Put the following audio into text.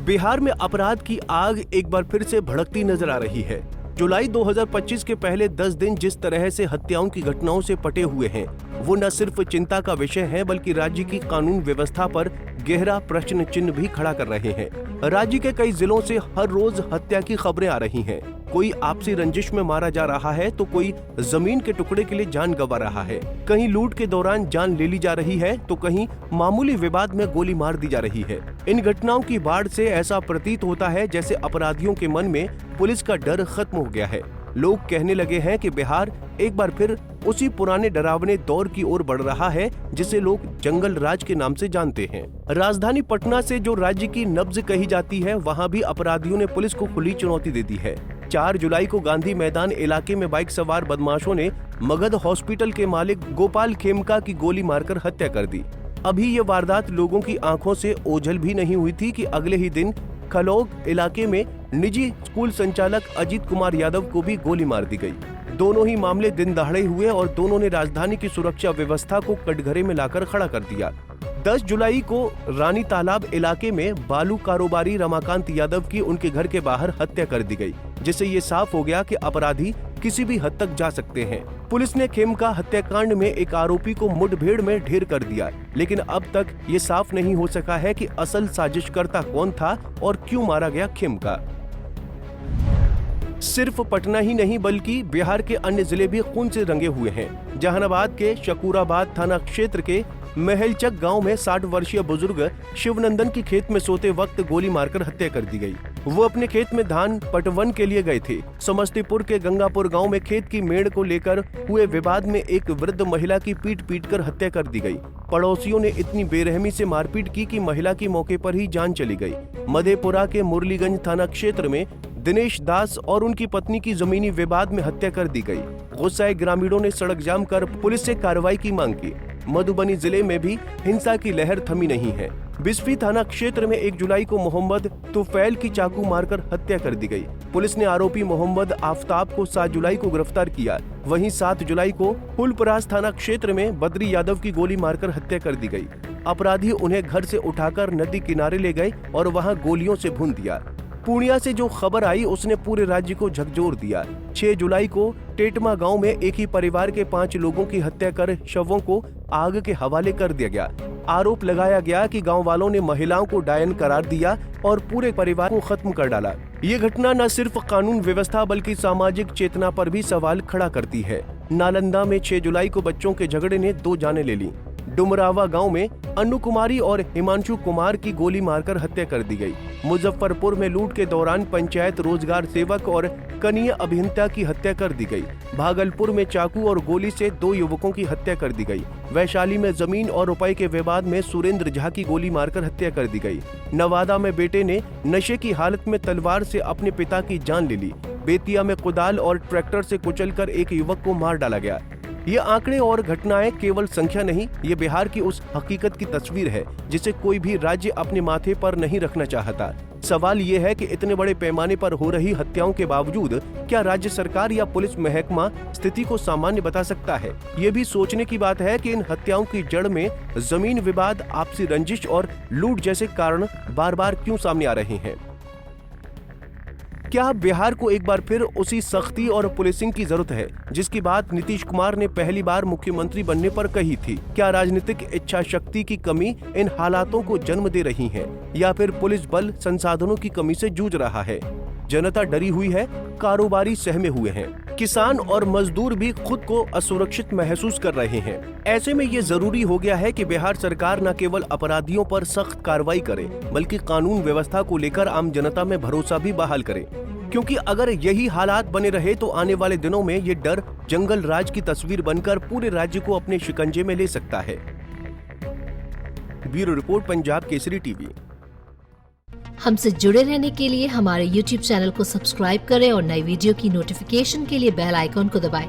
बिहार में अपराध की आग एक बार फिर से भड़कती नजर आ रही है। जुलाई 2025 के पहले 10 दिन जिस तरह से हत्याओं की घटनाओं से पटे हुए हैं, वो न सिर्फ चिंता का विषय है बल्कि राज्य की कानून व्यवस्था पर गहरा प्रश्न चिन्ह भी खड़ा कर रहे हैं। राज्य के कई जिलों से हर रोज हत्या की खबरें आ रही हैं। कोई आपसी रंजिश में मारा जा रहा है तो कोई जमीन के टुकड़े के लिए जान गंवा रहा है। कहीं लूट के दौरान जान ले ली जा रही है तो कहीं मामूली विवाद में गोली मार दी जा रही है। इन घटनाओं की बाढ़ से ऐसा प्रतीत होता है जैसे अपराधियों के मन में पुलिस का डर खत्म हो गया है। लोग कहने लगे हैं कि बिहार एक बार फिर उसी पुराने डरावने दौर की ओर बढ़ रहा है जिसे लोग जंगल राज के नाम से जानते हैं। राजधानी पटना से जो राज्य की नब्ज कही जाती है, वहां भी अपराधियों ने पुलिस को खुली चुनौती दे दी है। 4 जुलाई को गांधी मैदान इलाके में बाइक सवार बदमाशों ने मगध हॉस्पिटल के मालिक गोपाल खेमका की गोली मारकर हत्या कर दी। अभी ये वारदात लोगों की आंखों से ओझल भी नहीं हुई थी कि अगले ही दिन खलोग इलाके में निजी स्कूल संचालक अजीत कुमार यादव को भी गोली मार दी गई। दोनों ही मामले दिन दहाड़े हुए और दोनों ने राजधानी की सुरक्षा व्यवस्था को कटघरे में लाकर खड़ा कर दिया। 10 जुलाई को रानी तालाब इलाके में बालू कारोबारी रमाकांत यादव की उनके घर के बाहर हत्या कर दी गई, जिससे ये साफ हो गया कि अपराधी किसी भी हद तक जा सकते हैं। पुलिस ने खेमका हत्याकांड में एक आरोपी को मुठभेड़ में ढेर कर दिया, लेकिन अब तक ये साफ नहीं हो सका है कि असल साजिशकर्ता कौन था और क्यों मारा गया खेमका। सिर्फ पटना ही नहीं बल्कि बिहार के अन्य जिले भी खून से रंगे हुए हैं। जहानाबाद के शकूराबाद थाना क्षेत्र के महलचक गांव में 60 वर्षीय बुजुर्ग शिवनंदन की खेत में सोते वक्त गोली मारकर हत्या कर दी गई। वो अपने खेत में धान पटवन के लिए गए थे। समस्तीपुर के गंगापुर गांव में खेत की मेड़ को लेकर हुए विवाद में एक वृद्ध महिला की पीट कर हत्या कर दी गई। पड़ोसियों ने इतनी बेरहमी से मारपीट की कि महिला की मौके पर ही जान चली गई। मधेपुरा के मुरलीगंज थाना क्षेत्र में दिनेश दास और उनकी पत्नी की जमीनी विवाद में हत्या कर दी गई। गुस्साए ग्रामीणों ने सड़क जाम कर पुलिस से कार्रवाई की मांग की। मधुबनी जिले में भी हिंसा की लहर थमी नहीं है। बिस्फी थाना क्षेत्र में 1 जुलाई को मोहम्मद तुफैल की चाकू मारकर हत्या कर दी गई। पुलिस ने आरोपी मोहम्मद आफ्ताब को 7 जुलाई को गिरफ्तार किया। वहीं 7 जुलाई को फुलपरास थाना क्षेत्र में बद्री यादव की गोली मारकर हत्या कर दी गई। अपराधी उन्हें घर से उठाकर नदी किनारे ले गए और वहां गोलियों से भून दिया। पूर्णिया से जो खबर आई उसने पूरे राज्य को झकझोर दिया। 6 जुलाई को टेटमा गांव में एक ही परिवार के 5 लोगों की हत्या कर शवों को आग के हवाले कर दिया गया। आरोप लगाया गया कि गांव वालों ने महिलाओं को डायन करार दिया और पूरे परिवार को खत्म कर डाला। ये घटना न सिर्फ कानून व्यवस्था बल्कि सामाजिक चेतना पर भी सवाल खड़ा करती है। नालंदा में 6 जुलाई को बच्चों के झगड़े ने 2 जानें ले ली। डुमरावा गांव में अन्नू कुमारी और हिमांशु कुमार की गोली मारकर हत्या कर दी गई। मुजफ्फरपुर में लूट के दौरान पंचायत रोजगार सेवक और कनीय अभियंता की हत्या कर दी गई। भागलपुर में चाकू और गोली से 2 युवकों की हत्या कर दी गई। वैशाली में जमीन और रुपए के विवाद में सुरेंद्र झा की गोली मारकर हत्या कर दी गई। नवादा में बेटे ने नशे की हालत में तलवार से अपने पिता की जान ले ली। बेतिया में कुदाल और ट्रैक्टर से कुचलकर एक युवक को मार डाला गया। ये आंकड़े और घटनाएं केवल संख्या नहीं, ये बिहार की उस हकीकत की तस्वीर है जिसे कोई भी राज्य अपने माथे पर नहीं रखना चाहता। सवाल ये है कि इतने बड़े पैमाने पर हो रही हत्याओं के बावजूद क्या राज्य सरकार या पुलिस महकमा स्थिति को सामान्य बता सकता है? ये भी सोचने की बात है कि इन हत्याओं की जड़ में जमीन विवाद, आपसी रंजिश और लूट जैसे कारण बार बार क्यों सामने आ रहे हैं? क्या बिहार को एक बार फिर उसी सख्ती और पुलिसिंग की जरूरत है जिसकी बात नीतीश कुमार ने पहली बार मुख्यमंत्री बनने पर कही थी? क्या राजनीतिक इच्छा शक्ति की कमी इन हालातों को जन्म दे रही है या फिर पुलिस बल संसाधनों की कमी से जूझ रहा है? जनता डरी हुई है, कारोबारी सहमे हुए हैं, किसान और मजदूर भी खुद को असुरक्षित महसूस कर रहे हैं। ऐसे में ये जरूरी हो गया है कि बिहार सरकार न केवल अपराधियों पर सख्त कार्रवाई करे बल्कि कानून व्यवस्था को लेकर आम जनता में भरोसा भी बहाल करे, क्योंकि अगर यही हालात बने रहे तो आने वाले दिनों में ये डर जंगल राज की तस्वीर बनकर पूरे राज्य को अपने शिकंजे में ले सकता है। Bureau report, Punjab Kesari TV. हमसे जुड़े रहने के लिए हमारे YouTube चैनल को सब्सक्राइब करें और नई वीडियो की नोटिफिकेशन के लिए बेल आइकॉन को दबाएं।